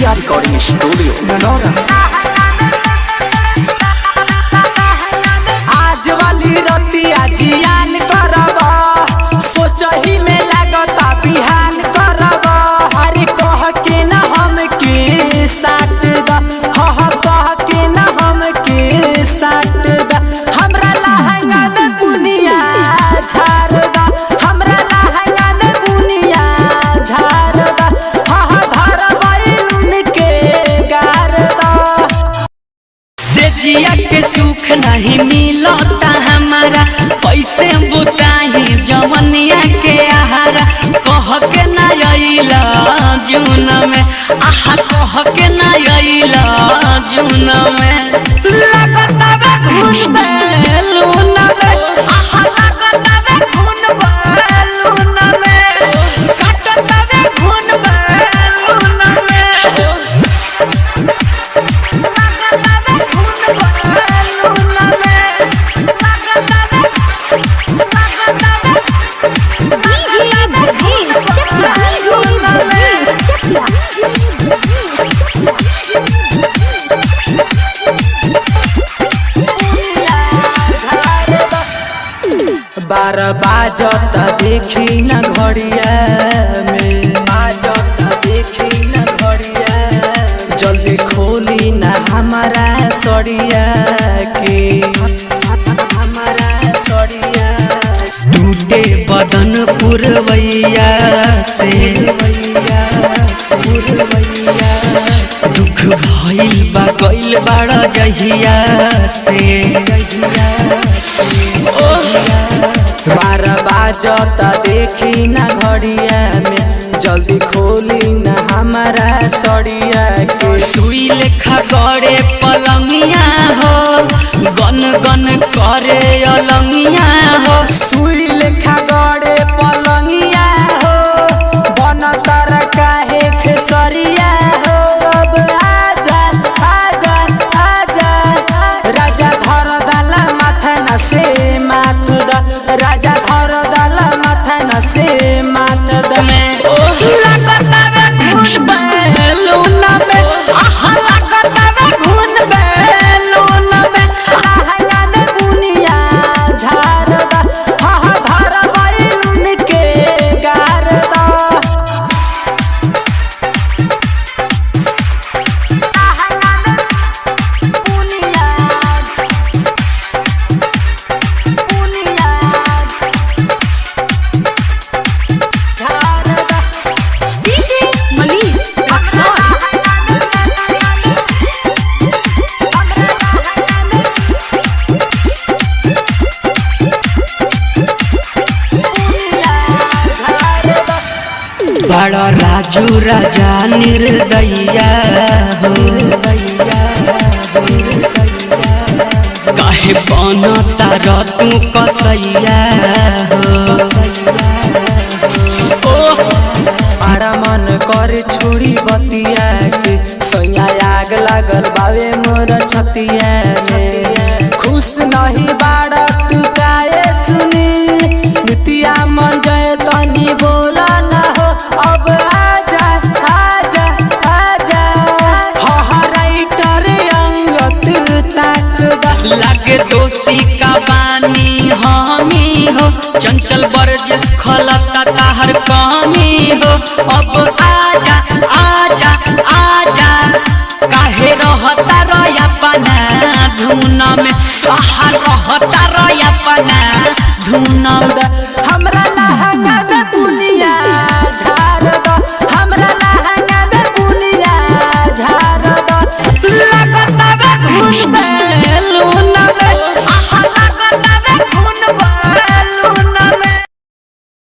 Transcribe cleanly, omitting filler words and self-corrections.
India Recording Studio, Nonora। आज वाली रतिया जियान करब, सोचही में लागता बिहान करब। अरे कह के न हम के साथ द, कह के न हम के साथ द। हमरा लहंगा में बुनिया झाड़ द, हमरा लहंगा में बुनिया झाड़ द। धर बैलून के गार द। से जिया के सुख नहीं मिलता हमारा, पैसे बुताही जवनिया के आहारा। कह के ना अइला जून में, आहा कह के ना अइला जून में। लगता बे खून बैलून में, आहा लगता बे खून बैलून में, काटता बे खून बैलून में। बारह बाजत देखी न घड़िया में, बाजत देखी न घड़िया। जल्दी खोली न हमारा सड़िया के, हमारा सड़िया। टूटे बदन पुरवैया से, दुख भइल बा गइल बाड़ा जहिया से। बारह बाजत देखी न घड़िया में, जल्दी खोली न हमारा सड़िया के। सुई लेखा गड़े पलंगिया हो, गन गन करे अलंगिया हो। सुई लेखा गड़े पलंगिया हो, बनतर काहे खेसरिया हो। अब आजा आजा आजा, राजा धर दाला माथा न से माथ द, राजा धर दाला माथा न से माथ द। लगता बे खून बैलून में, आहा लगता बे खून बैलून में। लहंगा में बुनिया झाड़ द, धर बैलून के गार द। लहंगा में बुनिया झाड़ द। डीजे मनीष अक्सर बड़ा राजू राजा निर्दया हो, काहे बनता र तू कसैया हो। बड़ा मन कर छोड़ी बतिया के, सैया आग लागल बावे मोर छतिया में। खुश नहीं बाड़ा तू काहे सुनील, नितिया मन जय तनी बोला न हो। अब आजा आजा आजा, राइटर अंग तू ताक द। लागे दोषी का बानी हमी हो, चंचल बरजिस खलता ताहर कमी हो। अब आजा आजा आजा, काहे रहता रया पना धुन में, आहा रहता रया पना धुन में।